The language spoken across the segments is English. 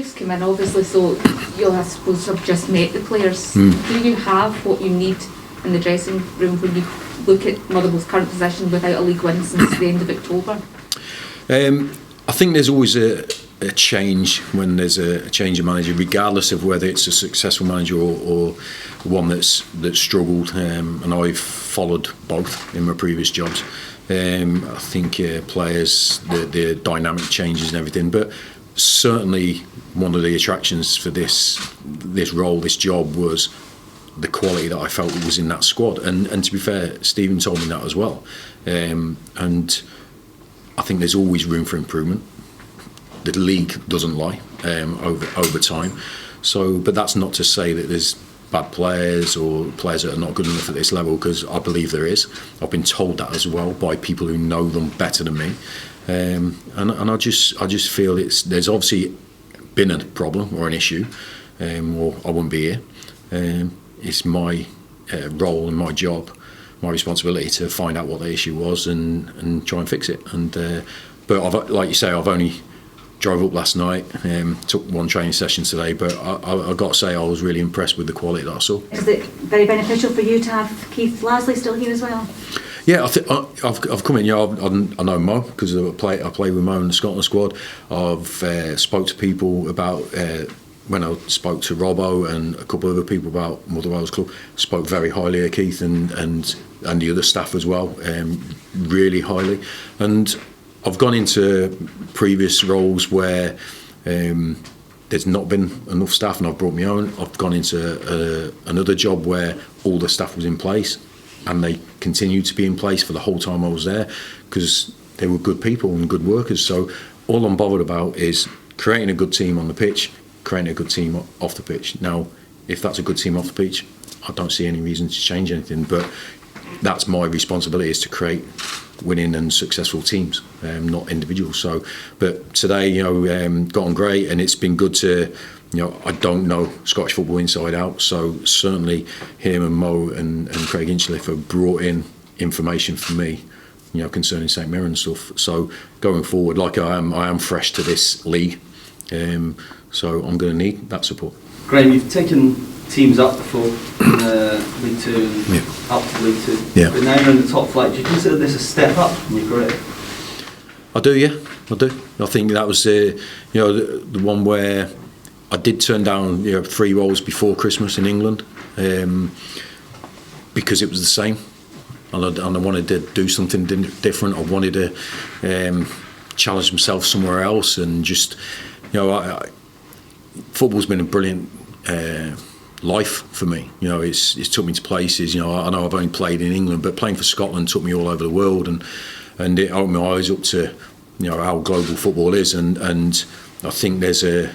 just come in, obviously, so you'll, I suppose, have just met the players. Do you have what you need in the dressing room when you look at Motherwell's current position without a league win since the end of October? I think there's always a change when there's a change of manager, regardless of whether it's a successful manager or one that's struggled. And I've followed both in my previous jobs. I think players, the dynamic changes and everything, but certainly one of the attractions for this role, this job, was the quality that I felt was in that squad. And to be fair, Stephen told me that as well. And I think there's always room for improvement. The league doesn't lie over time. So, but that's not to say that there's bad players or players that are not good enough at this level, because I believe there is. I've been told that as well by people who know them better than me. And I just feel there's obviously been a problem or an issue, or I wouldn't be here. It's my role and my job, my responsibility to find out what the issue was and try and fix it. But like you say, I've only drove up last night, took one training session today, but I've got to say I was really impressed with the quality that I saw. Is it very beneficial for you to have Keith Lasley still here as well? Yeah, I've come in. I know Mo because I play with Mo in the Scotland squad. I've spoke to people about when I spoke to Robbo and a couple of other people about Motherwell's club. Spoke very highly of Keith and the other staff as well, really highly. And I've gone into previous roles where there's not been enough staff, and I've brought my own. I've gone into another job where all the staff was in place, and they continued to be in place for the whole time I was there, because they were good people and good workers. So all I'm bothered about is creating a good team on the pitch, creating a good team off the pitch. Now, if that's a good team off the pitch, I don't see any reason to change anything, but that's my responsibility, is to create winning and successful teams, not individuals. So, but today, got on great, and it's been good to, I don't know Scottish football inside out, so certainly him and Mo and Craig Hinchliffe have brought in information for me, concerning St Mirren and stuff. So going forward, like I am fresh to this league, so I'm going to need that support. Graham, you've taken teams up before in League Two and up to League Two, but now you're in the top flight. Do you consider this a step up in your career? I do, yeah, I do. I think that was the one where I did turn down 3 roles before Christmas in England, because it was the same, and I wanted to do something different. I wanted to challenge myself somewhere else, and just football's been a brilliant life for me. It's took me to places. I know I've only played in England, but playing for Scotland took me all over the world, and it opened my eyes up to how global football is, and I think there's a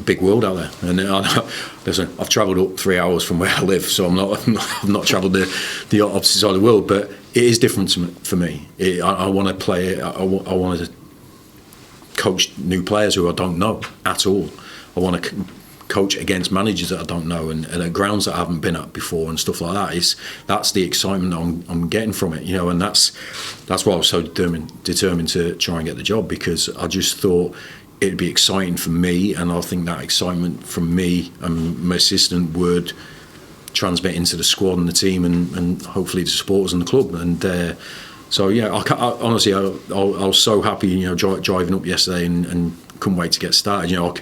big world out there. And I've travelled up 3 hours from where I live, so I've not travelled the opposite side of the world, but it is different for me. I want to play. I want to coach new players who I don't know at all. I want to coach against managers that I don't know, and at grounds that I haven't been at before and stuff like that. That's the excitement I'm getting from it, and that's why I was so determined to try and get the job, because I just thought it'd be exciting for me, and I think that excitement from me and my assistant would transmit into the squad and the team, and hopefully the supporters and the club. And so yeah, honestly, I was so happy, driving up yesterday and couldn't wait to get started.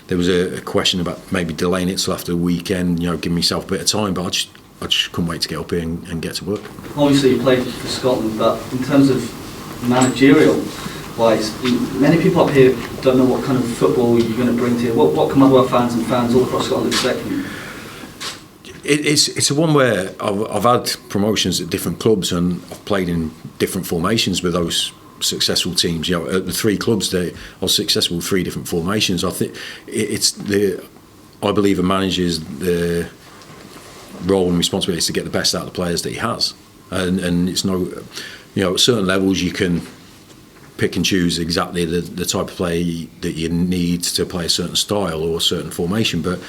There was a question about maybe delaying it till after the weekend, giving myself a bit of time, but I just couldn't wait to get up here and get to work. Obviously, you played for Scotland, but in terms of managerial wise, many people up here don't know what kind of football you're going to bring to you. What can Motherwell fans and fans all across Scotland expect from you? It's a one where I've had promotions at different clubs, and I've played in different formations with those successful teams. At the 3 clubs, I was successful with 3 different formations. I think I believe a manager's the role and responsibility is to get the best out of the players that he has, and it's no, at certain levels you can pick and choose exactly the type of player that you need to play a certain style or a certain formation, but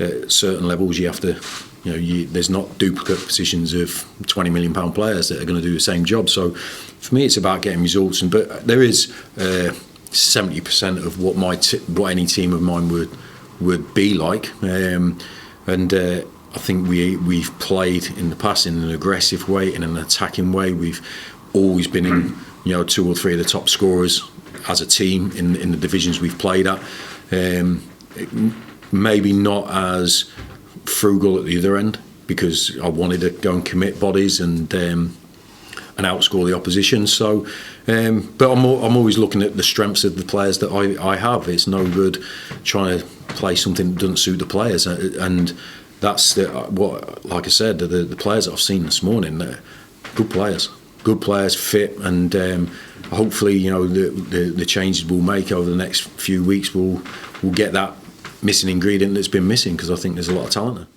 at certain levels you have to, there's not duplicate positions of £20 million players that are going to do the same job. So for me, it's about getting results, but there is 70% of what what any team of mine would be like. I think we've played in the past in an aggressive way, in an attacking way. We've always been in, 2 or 3 of the top scorers as a team in the divisions we've played at. Maybe not as frugal at the other end, because I wanted to go and commit bodies and outscore the opposition. So, but I'm always looking at the strengths of the players that I have. It's no good trying to play something that doesn't suit the players, and that's like I said, the players that I've seen this morning, they're good players, fit, and hopefully, the changes we'll make over the next few weeks will get that missing ingredient that's been missing, because I think there's a lot of talent there.